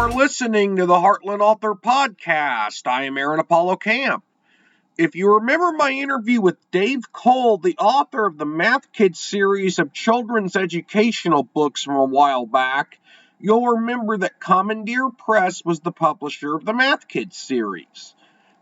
are listening to the Heartland Author Podcast. I am Aaron Apollo Camp. If you remember my interview with Dave Cole, the author of the Math Kids series of children's educational books from a while back, you'll remember that Commandeer Press was the publisher of the Math Kids series.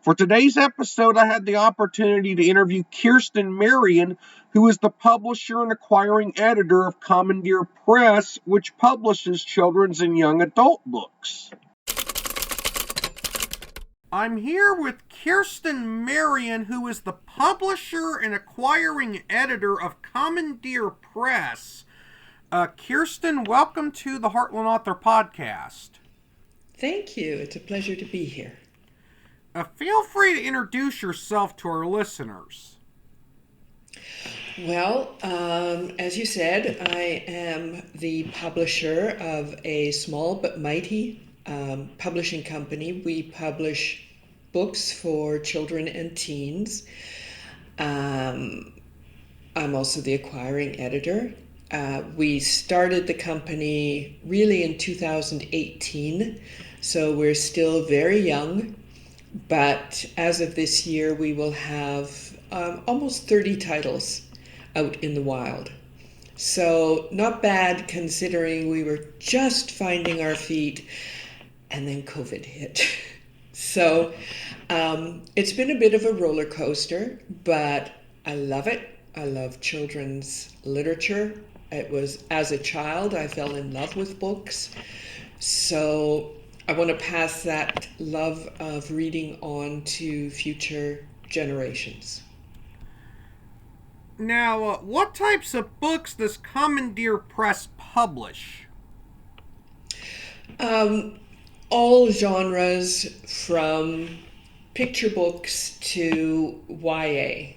For today's episode, I had the opportunity to interview Kirsten Marion, who is the publisher and acquiring editor of Commandeer Press, which publishes children's and young adult books. I'm here with Kirsten Marion, who is the publisher and acquiring editor of Commandeer Press. Kirsten, welcome to the Heartland Author Podcast. Thank you. It's a pleasure to be here. Feel free to introduce yourself to our listeners. Well, as you said, I am the publisher of a small but mighty publishing company. We publish books for children and teens. I'm also the acquiring editor. We started the company really in 2018, so we're still very young. But as of this year, we will have almost 30 titles out in the wild. So not bad considering we were just finding our feet and then COVID hit. So it's been a bit of a roller coaster, but I love it. I love children's literature. It was, as a child, I fell in love with books. So I want to pass that love of reading on to future generations. Now, what types of books does Commandeer Press publish? All genres, from picture books to YA.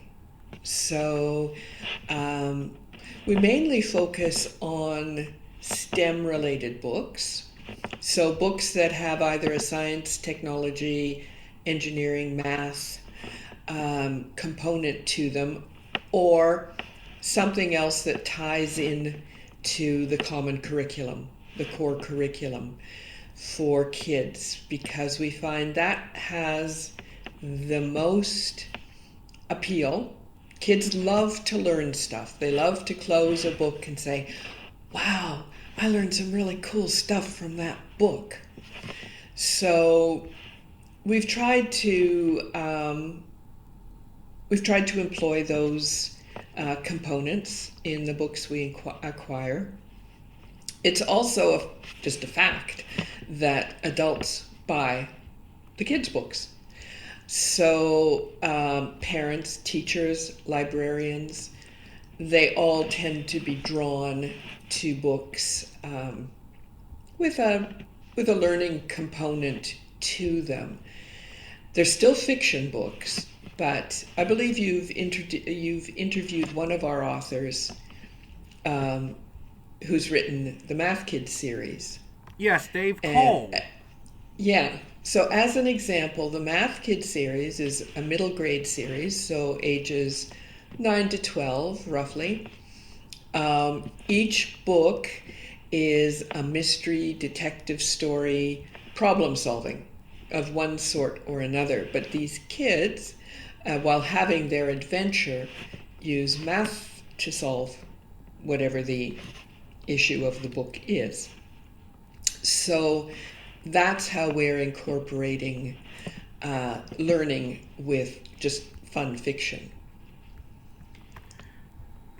So we mainly focus on STEM-related books. So books that have either a science, technology, engineering, math component to them, or something else that ties in to the common curriculum, the core curriculum for kids, because we find that has the most appeal. Kids love to learn stuff. They love to close a book and say, wow, I learned some really cool stuff from that book. So we've tried to employ those components in the books we acquire. It's also just a fact that adults buy the kids' books. So parents, teachers, librarians, they all tend to be drawn to books with a learning component to them. They're still fiction books, but I believe you've interviewed one of our authors who's written the Math Kids series. Yes, Dave Cole. Yeah. So as an example, the Math Kids series is a middle grade series, so ages 9 to 12, roughly. Each book is a mystery, detective story, problem solving of one sort or another. But these kids, while having their adventure, use math to solve whatever the issue of the book is. So that's how we're incorporating learning with just fun fiction.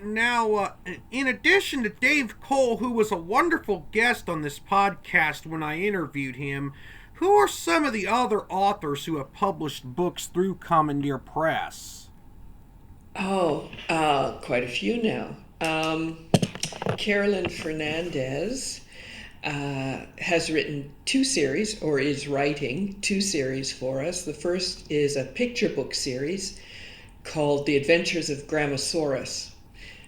Now, in addition to Dave Cole, who was a wonderful guest on this podcast when I interviewed him, who are some of the other authors who have published books through Commandeer Press? Oh, quite a few now. Carolyn Fernandez has written two series, or is writing two series for us. The first is a picture book series called The Adventures of Grammosaurus.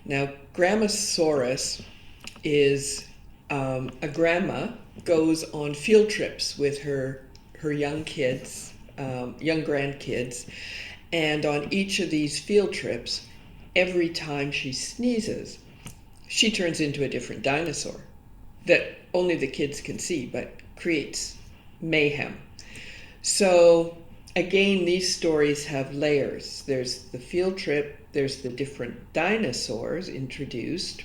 Now, Grammosaurus is a grandma goes on field trips with her young kids, young grandkids, and on each of these field trips, every time she sneezes, she turns into a different dinosaur that only the kids can see, but creates mayhem. So again, these stories have layers. There's the field trip, there's the different dinosaurs introduced,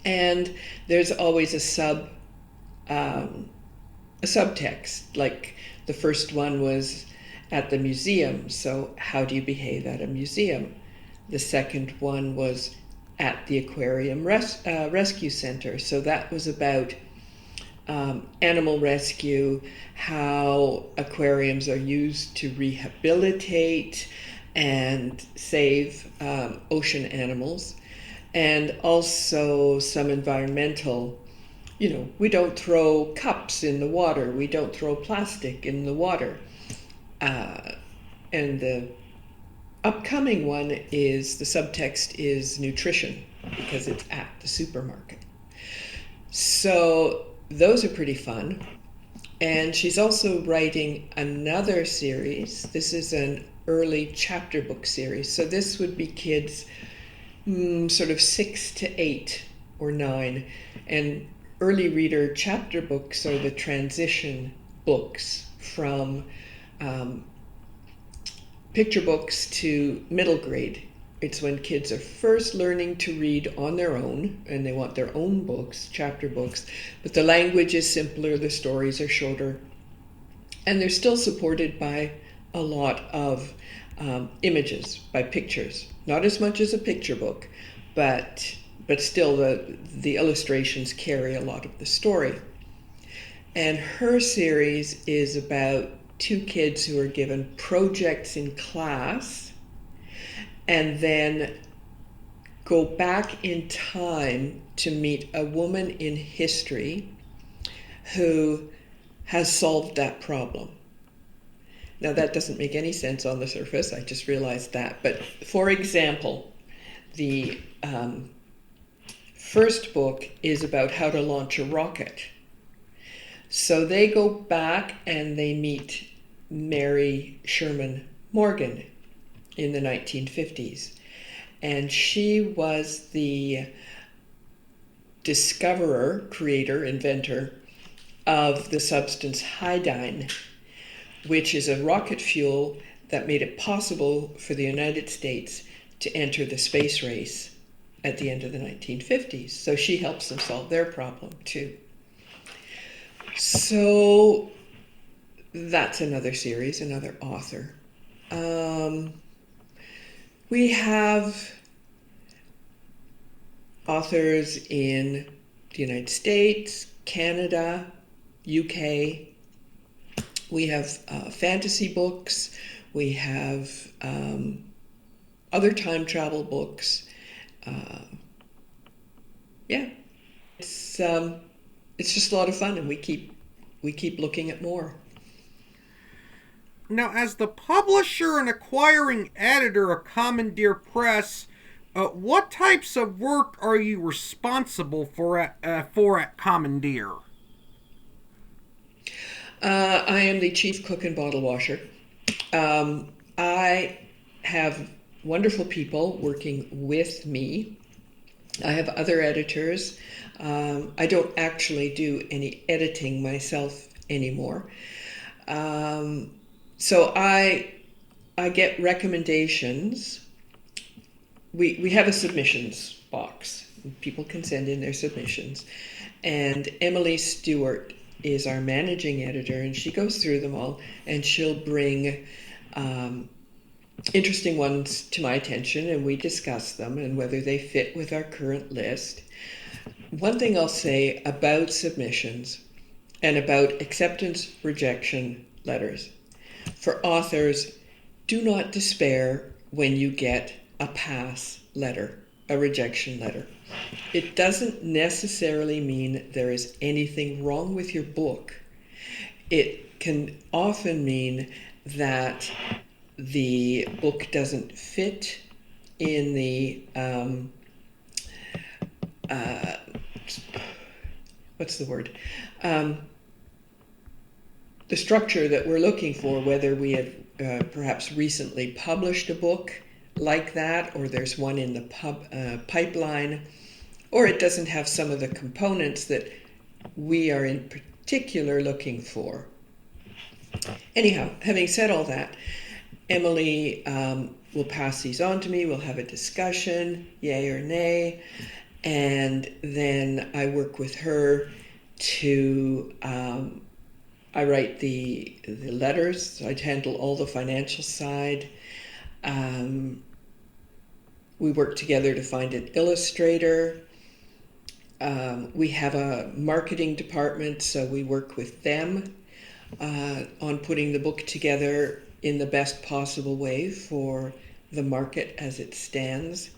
and there's always a subtext. Like the first one was at the museum, so how do you behave at a museum? The second one was at the aquarium rescue center, so that was about animal rescue, how aquariums are used to rehabilitate and save ocean animals, and also some environmental. We don't throw cups in the water, we don't throw plastic in the water. And the upcoming one is, the subtext is nutrition, because it's at the supermarket. So those are pretty fun. And she's also writing another series. This is an early chapter book series. So this would be kids sort of 6 to 8 or 9. And early reader chapter books are the transition books from picture books to middle grade. It's when kids are first learning to read on their own, and they want their own books, chapter books, but the language is simpler, the stories are shorter, and they're still supported by a lot of images, by pictures. Not as much as a picture book, but still the illustrations carry a lot of the story. And her series is about 2 kids who are given projects in class and then go back in time to meet a woman in history who has solved that problem. Now, that doesn't make any sense on the surface, I just realized that. But for example, the first book is about how to launch a rocket. So they go back and they meet Mary Sherman Morgan in the 1950s. And she was the discoverer, creator, inventor of the substance iodine, which is a rocket fuel that made it possible for the United States to enter the space race at the end of the 1950s. So she helps them solve their problem too. So that's another series, another author. We have authors in the United States, Canada, UK. We have fantasy books. We have other time travel books. It's just a lot of fun, and we keep looking at more. Now, as the publisher and acquiring editor of Commandeer Press, what types of work are you responsible for at Commandeer? I am the chief cook and bottle washer. I have wonderful people working with me. I have other editors. I don't actually do any editing myself anymore. So I get recommendations. We have a submissions box. People can send in their submissions. And Emily Stewart is our managing editor, and she goes through them all, and she'll bring interesting ones to my attention, and we discuss them and whether they fit with our current list. One thing I'll say about submissions and about acceptance rejection letters: for authors, do not despair when you get a pass letter, a rejection letter. It doesn't necessarily mean there is anything wrong with your book. It can often mean that the book doesn't fit in the the structure that we're looking for, whether we have perhaps recently published a book like that, or there's one in the pipeline, or it doesn't have some of the components that we are in particular looking for. Anyhow, having said all that, Emily will pass these on to me. We'll have a discussion, yay or nay, and then I work with her to. I write the letters. I handle all the financial side. We work together to find an illustrator. We have a marketing department, so we work with them on putting the book together in the best possible way for the market as it stands.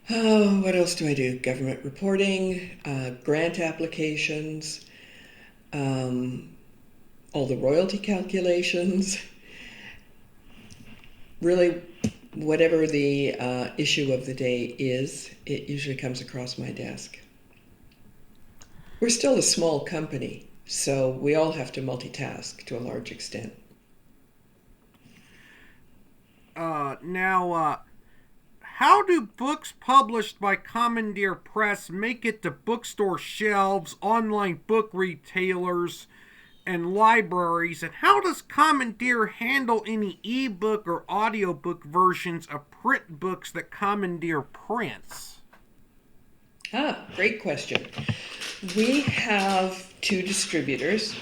What else do I do? Government reporting, grant applications, all the royalty calculations. Really, whatever the issue of the day is, it usually comes across my desk. We're still a small company, so we all have to multitask to a large extent. Now, how do books published by Commandeer Press make it to bookstore shelves, online book retailers, and libraries? And how does Commandeer handle any ebook or audiobook versions of print books that Commandeer prints? Great question. We have two distributors,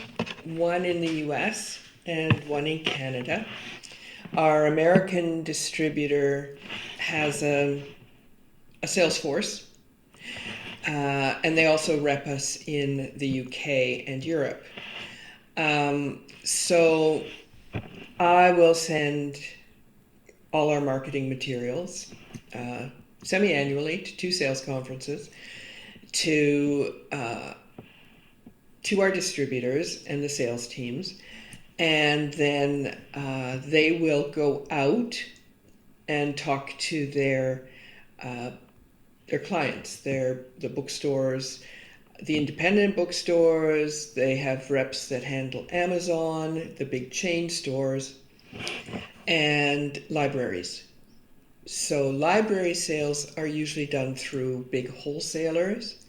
one in the US and one in Canada. Our American distributor has a sales force, and they also rep us in the UK and Europe. So I will send all our marketing materials semi-annually to 2 sales conferences to our distributors and the sales teams, and then they will go out and talk to their clients, the bookstores, the independent bookstores. They have reps that handle Amazon, the big chain stores, and libraries. So library sales are usually done through big wholesalers,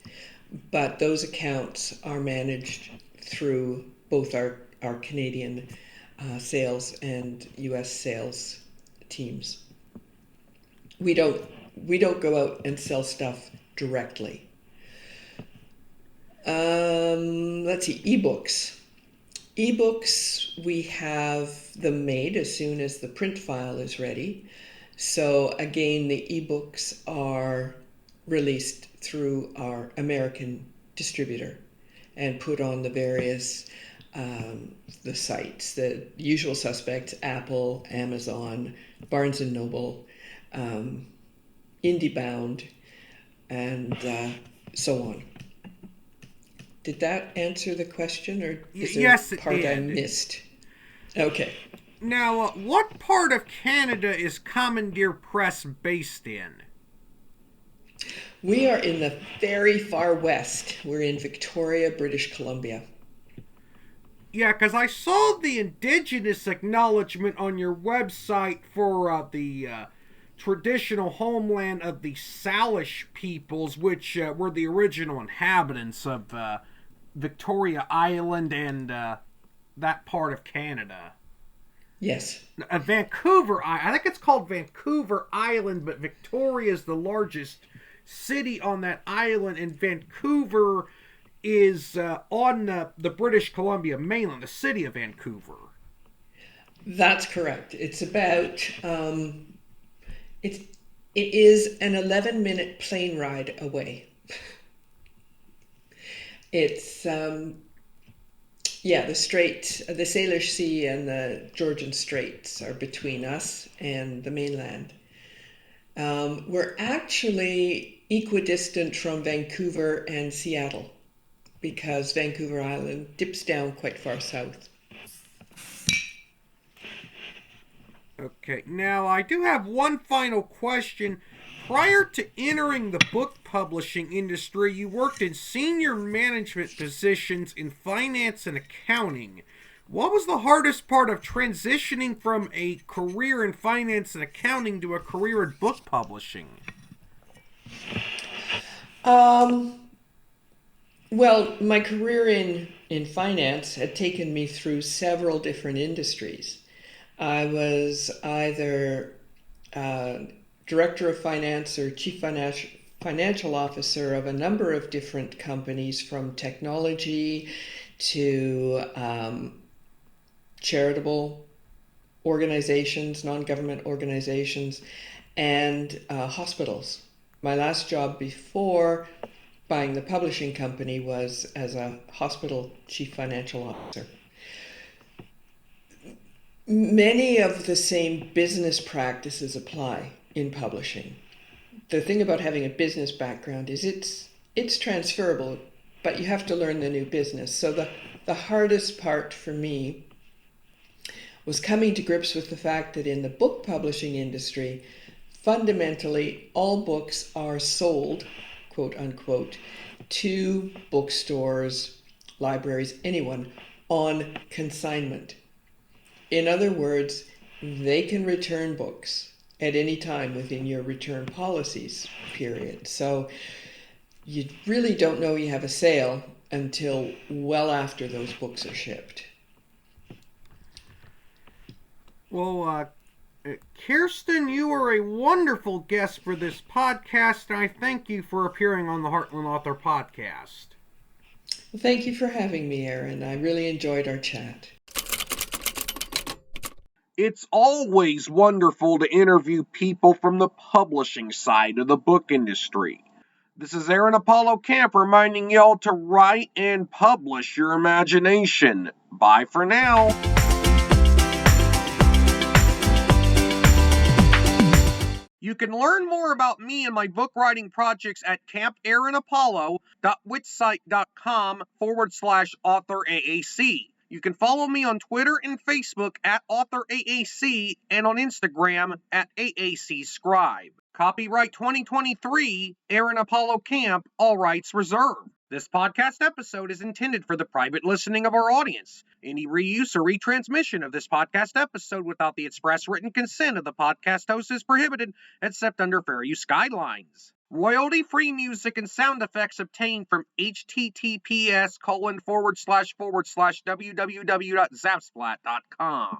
but those accounts are managed through both our Canadian sales and US sales teams. We don't go out and sell stuff directly. Let's see, ebooks. Ebooks, we have them made as soon as the print file is ready. So again, the ebooks are released through our American distributor and put on the various the sites, the usual suspects: Apple, Amazon, Barnes and Noble, IndieBound, and so on. Did that answer the question, or is there Yes, a part I did. missed? Okay. Now, what part of Canada is Commandeer Press based in? We are in the very far west. We're in Victoria, British Columbia. Yeah, because I saw the Indigenous acknowledgement on your website for the traditional homeland of the Salish peoples, which were the original inhabitants of Victoria Island and that part of Canada. Yes. Vancouver, I think it's called Vancouver Island, but Victoria is the largest city on that island, and Vancouver is on the British Columbia mainland, the city of Vancouver. That's correct. It's about it is an 11-minute plane ride away. It's the Strait, the Salish Sea and the Georgian Straits are between us and the mainland. We're actually equidistant from Vancouver and Seattle, because Vancouver Island dips down quite far south. Okay, now I do have one final question. Prior to entering the book publishing industry, you worked in senior management positions in finance and accounting. What was the hardest part of transitioning from a career in finance and accounting to a career in book publishing? Well, my career in in finance had taken me through several different industries. I was either director of finance or chief financial officer of a number of different companies, from technology to charitable organizations, non-government organizations, and hospitals. My last job before buying the publishing company was as a hospital chief financial officer. Many of the same business practices apply in publishing. The thing about having a business background is it's transferable, but you have to learn the new business. So the hardest part for me was coming to grips with the fact that in the book publishing industry, fundamentally all books are sold, quote unquote, to bookstores, libraries, anyone, on consignment. In other words, they can return books at any time within your return policies period. So you really don't know you have a sale until well after those books are shipped. Well, Kirsten, you are a wonderful guest for this podcast, and I thank you for appearing on the Heartland Author Podcast. Well, thank you for having me, Aaron. I really enjoyed our chat. It's always wonderful to interview people from the publishing side of the book industry. This is Aaron Apollo Camp reminding y'all to write and publish your imagination. Bye for now. You can learn more about me and my book writing projects at campaaronapollo.wixsite.com/authoraac. You can follow me on Twitter and Facebook at authoraac and on Instagram at aacscribe. Copyright 2023, Aaron Apollo Camp, all rights reserved. This podcast episode is intended for the private listening of our audience. Any reuse or retransmission of this podcast episode without the express written consent of the podcast host is prohibited, except under fair use guidelines. Royalty-free music and sound effects obtained from https://www.zapsplat.com.